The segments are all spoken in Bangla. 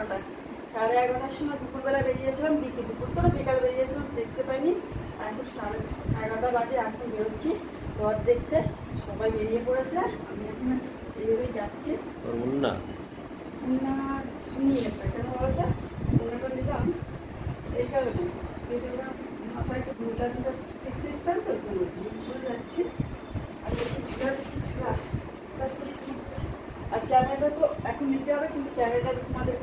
11টা, 11:30টার সময় দুপুরবেলা বেরিয়েছিলাম, দুপুর তো বিকাল বেরিয়েছিলাম, দেখতে পাইনি। এখন 11:30 বাজে, এখন বেরোচ্ছি রথ দেখতে। সবাই বেরিয়ে পড়েছে, আমি এখন এইভাবেই যাচ্ছি। মুন্না নিয়ে এসে কেন বলতে মুন্নাটা নিলাম এই কারণে, মাথায় একটু দুটা 33 তাই তো যাচ্ছি। আর ছোড়া আর ক্যামেরাটা তো এখন নিতে হবে, কিন্তু ক্যামেরাটা তোমাদের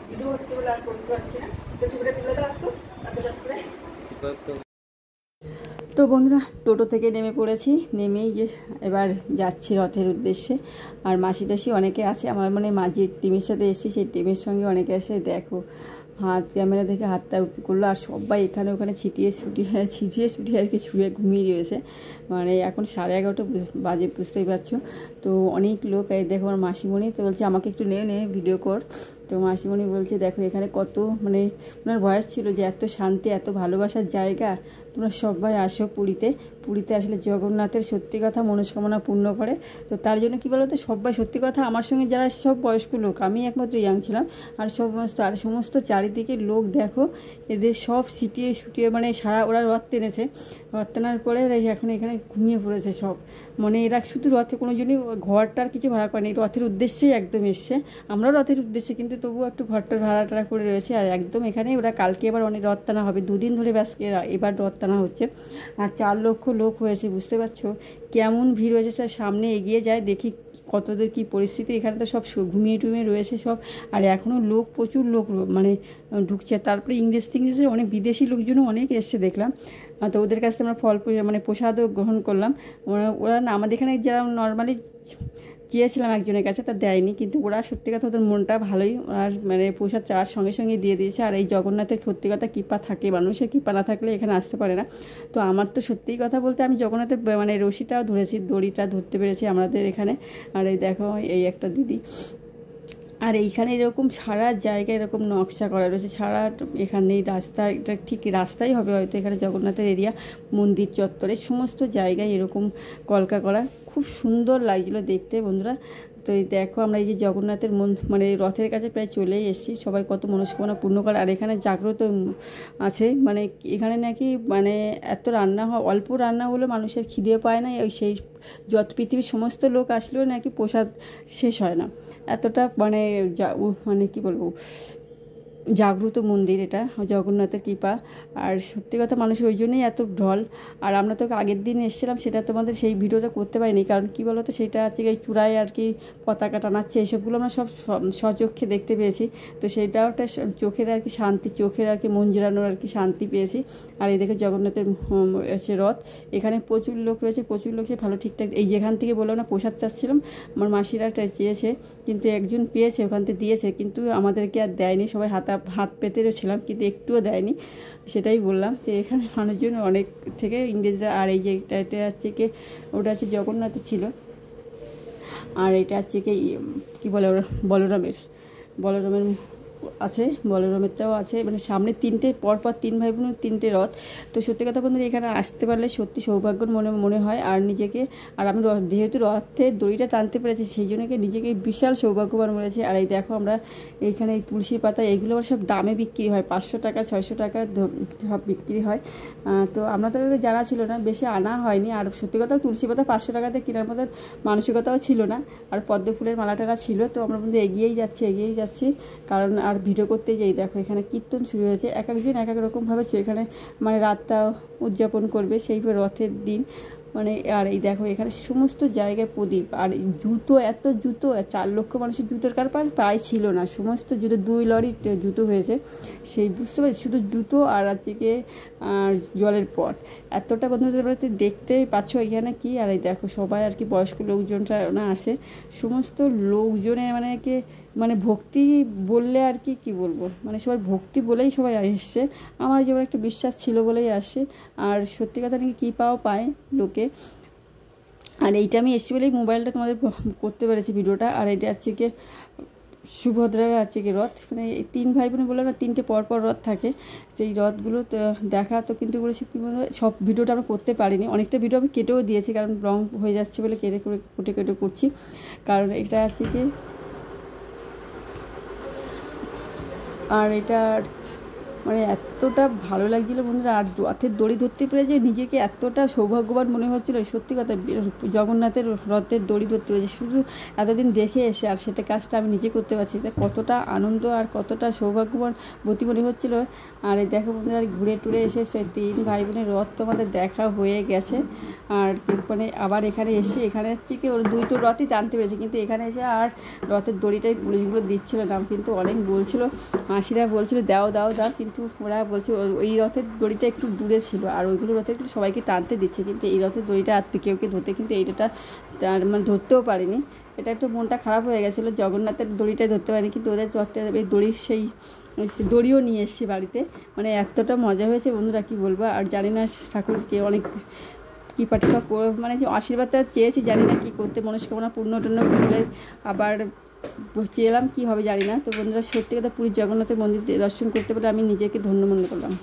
ভিডিও হচ্ছে বলে আর করতে পারছি না। তো ছবিটা তুলে দাও একটু এতটা করে। তো বন্ধুরা, টোটো থেকে নেমে পড়েছি, নেমেই যে এবার যাচ্ছি রথের উদ্দেশ্যে। আর মাসি টাসি অনেকে আছে, আমার মানে যে টিমের সাথে এসেছি সেই টিমের সঙ্গে অনেকে এসে দেখো হাত ক্যামেরা দেখে হাতটা করলো। আর সবাই এখানে ওখানে ছিটিয়ে ছুটিয়ে আর কি ছুঁড়ে ঘুমিয়ে রয়েছে। মানে এখন 11:30 বাজে, বুঝতেই পারছো। তো অনেক লোক, এই দেখো আমার মাসিমণি তো বলছে আমাকে একটু নে ভিডিও কর। তো মাসিমণি বলছে দেখো এখানে কত, মানে ওনার ভয়েস ছিল যে এত শান্তি, এত ভালোবাসার জায়গা, তোমরা সবাই আসো পুরীতে আসলে জগন্নাথের সত্যি কথা মনস্কামনা পূর্ণ করে। তো তার জন্য কী বলো তো, সবাই সত্যি কথা আমার সঙ্গে যারা সব বয়স্ক লোক, আমি একমাত্র ইয়াং ছিলাম, আর সমস্ত চারিদিকে লোক দেখো, এদের সব ছুটিয়ে মানে সারা ওরা রথ টেনেছে। রথ টানার পরে ওরা এখন এখানে ঘুমিয়ে পড়েছে সব। মানে এরা শুধু রথে কোনো জনই ঘরটার কিছু ভাড়া করেনি, রথের উদ্দেশ্যেই একদম এসছে। আমরাও রথের উদ্দেশ্যে, কিন্তু তবুও একটু ঘরটার ভাড়াটা করে রয়েছে। আর একদম এখানে ওরা কালকে এবার অনেক রথ টানা হবে, 2 দিন ধরে ব্যাস এবার রথ টানা হচ্ছে। আর 4 লক্ষ লোক হয়েছে, বুঝতে পারছো কেমন ভিড় হয়েছে। স্যার সামনে এগিয়ে যায় দেখি কতদের কী পরিস্থিতি। এখানে তো সব ঘুমিয়ে টুমিয়ে রয়েছে সব। আর এখনও লোক, প্রচুর লোক মানে ঢুকছে। তারপরে ইংরেজে অনেক বিদেশি লোকজনও অনেক এসছে দেখলাম। তো ওদের কাছ থেকে আমরা ফল মানে প্রসাদও গ্রহণ করলাম। ওরা না আমাদের এখানে যারা নর্মালি চেয়েছিলাম একজনের কাছে, তা দেয়নি, কিন্তু ওরা সত্যি কথা ওদের মনটা ভালোই, আর মানে প্রসাদ চাওয়ার সঙ্গে সঙ্গে দিয়ে দিয়েছে। আর এই জগন্নাথের সত্যি কথা কৃপা থাকে, মানুষের কৃপা না থাকলে এখানে আসতে পারে না। তো আমার তো সত্যিই কথা বলতে আমি জগন্নাথের মানে রশিটাও ধরেছি, দড়িটা ধরতে পেরেছি আমাদের এখানে। আর এই দেখো এই একটা দিদি, আর এইখানে এরকম সারা জায়গায় এরকম নকশা করা রয়েছে, সারা এখানে রাস্তা, এটা ঠিক রাস্তাই হবে হয়তো, এখানে জগন্নাথের এরিয়া, মন্দির চত্বরে সমস্ত জায়গায় এরকম কলকা করা, খুব সুন্দর লাগছিলো দেখতে বন্ধুরা। তো এই দেখো আমরা এই যে জগন্নাথের মানে রথের কাছে প্রায় চলেই এসেছি, সবাই কত মনস্কামনা পূর্ণ করে। আর এখানে জাগ্রত আছে, মানে এখানে নাকি মানে এত রান্না হয়, অল্প রান্না হলে মানুষের খিদে পায় না, ওই সেই যত পৃথিবীর সমস্ত লোক আসলেও নাকি প্রসাদ শেষ হয় না, এতটা মানে মানে কী বলবো জাগ্রত মন্দির এটা, জগন্নাথের কৃপা। আর সত্যি কথা মানুষের ওই জন্যই এত ঢল। আর আমরা তো আগের দিন এসেছিলাম, সেটা তোমাদের সেই ভিডিওটা করতে পারিনি, কারণ কী বলো তো সেটা হচ্ছে এই চূড়ায় আর কি পতাকা টানাচ্ছে, এইসবগুলো আমরা সব স্বচক্ষে দেখতে পেয়েছি। তো সেইটাও একটা চোখের আর কি শান্তি, চোখের আর কি মন জেরানোর আর কি শান্তি পেয়েছি। আর এই দেখে জগন্নাথের এসে রথ, এখানে প্রচুর লোক রয়েছে, ভালো ঠিকঠাক। এই যেখান থেকে বললাম না প্রসাদ চাচ্ছিলাম, আমার মাসিরা চেয়েছে, কিন্তু একজন পেয়েছে, ওখান থেকে দিয়েছে, কিন্তু আমাদেরকে আর দেয়নি, সবাই হাত পেতেও ছিলাম, কিন্তু একটুও দেয়নি। সেটাই বললাম যে এখানে মানুষজন অনেক থেকে ইংরেজরা। আর এই যে এটা হচ্ছে কি, ওটা হচ্ছে জগন্নাথের ছিল, আর এটা হচ্ছে কি বলে বলরামের আছে, বলরামেরটাও আছে। মানে সামনে পরপর 3 ভাই বোনের 3টে রথ। তো সত্যি কথা বলতে এখানে আসতে পারলে সত্যি সৌভাগ্য মনে হয়। আর নিজেকে, আর আমি যেহেতু রথের দড়িটা টানতে পেরেছি, সেই জন্য নিজেকে বিশাল সৌভাগ্যবান বলেছি। আর এই দেখো আমরা এইখানে এই তুলসী পাতা, এগুলো সব দামে বিক্রি হয়, 500 টাকা 600 টাকা সব বিক্রি হয়। তো আমরা তো জানা ছিল না, বেশি আনা হয়নি। আর সত্যি কথা তুলসী পাতা 500 টাকাতে কেনার মতো মানসিকতাও ছিল না। আর পদ্ম ফুলের মালাটারা ছিল। তো আমরা কিন্তু এগিয়েই যাচ্ছি, কারণ আর ভিডিও করতে যাই। দেখো এখানে কীর্তন শুরু হয়েছে, এক একজন এক এক রকমভাবে এখানে মানে রাতটা উদযাপন করবে সেই রথের দিন। মানে আর এই দেখো এখানে সমস্ত জায়গায় প্রদীপ, আর জুতো, এত জুতো, 4 লক্ষ মানুষের জুতোর কারবার প্রায় ছিল না, সমস্ত জুতো 2 লরি জুতো হয়েছে, সেই বুঝতে পারছি শুধু জুতো। আর আজকে জলের পট, এতটা বন্ধুদের বাড়িতে দেখতেই পাচ্ছ এখানে কি। আর এই দেখো সবাই আর কি বয়স্ক লোকজনরা না আসে, সমস্ত লোকজনের মানে ভক্তি বললে আর কি বলবো, মানে সবাই ভক্তি বলেই সবাই এসছে, আমার যেমন একটা বিশ্বাস ছিল বলেই আসে। আর সত্যি কথা নাকি কী পায় লোকে। আর এইটা আমি এসেছি বলেই মোবাইলটা তোমাদের করতে পেরেছি ভিডিওটা। আর এটা হচ্ছে কি সুভদ্রার আছে কি রথ, মানে এই 3 ভাই বোনে বললাম না 3টে পরপর রথ থাকে, সেই রথগুলো দেখা তো কিন্তু বলেছি কী বলবো, সব ভিডিওটা আমরা করতে পারিনি, অনেকটা ভিডিও আমি কেটেও দিয়েছি, কারণ রং হয়ে যাচ্ছে বলে কেটে করছি। কারণ এটা আছে কি আর এটা মানে এতটা ভালো লাগছিলো বন্ধুরা। আর রথের দড়ি ধরতে পেরে যে নিজেকে এতটা সৌভাগ্যবান মনে হচ্ছিলো, সত্যি কথা। জগন্নাথের রথের দড়ি ধরতে পেরেছি শুধু এতদিন দেখে এসে, আর সেটা কাজটা আমি নিজে করতে পারছি, তা কতটা আনন্দ আর কতটা সৌভাগ্যবান বতী মনে হচ্ছিলো। আর এই দেখো বন্ধুরা, ঘুরে টুরে এসে সেই 3 ভাই বোনের রথ তো আমাদের দেখা হয়ে গেছে। আর মানে আবার এখানে এসে, এখানে হচ্ছে কি ওর 2টো রথই টানতে পেরেছে, কিন্তু এখানে এসে আর রথের দড়িটাই পুলিশগুলো দিচ্ছিল না, কিন্তু অনেক বলছিলো, মাসিরা বলছিল দাও দাও দাও, কিন্তু ওরা বলছে ওই রথের দড়িটা একটু দূরে ছিল, আর ওইগুলো রথে একটু সবাইকে টানতে দিচ্ছে, কিন্তু এই রথের দড়িটা আর কেউ ধরতে, কিন্তু এইটা মানে ধরতেও পারিনি। এটা একটু মনটা খারাপ হয়ে গেছিলো, জগন্নাথের দড়িটাই ধরতে পারিনি, কিন্তু ওদের ধরতে এই দড়ির সেই দড়িও নিয়ে এসেছি বাড়িতে। মানে এতটা মজা হয়েছে বন্ধুরা, কি বলবো। আর জানি না ঠাকুরকে অনেক কৃপা টিপা মানে যে আশীর্বাদটা চেয়েছি, জানি না কী করতে, মনস্কামনা পূর্ণ টূর্ণ করলে আবার চেয়েলাম, কী হবে জানি না। তো বন্ধুরা, সত্যি কথা পুরীর জগন্নাথের মন্দির দর্শন করতে পারে আমি নিজেকে ধন্য মনে করলাম।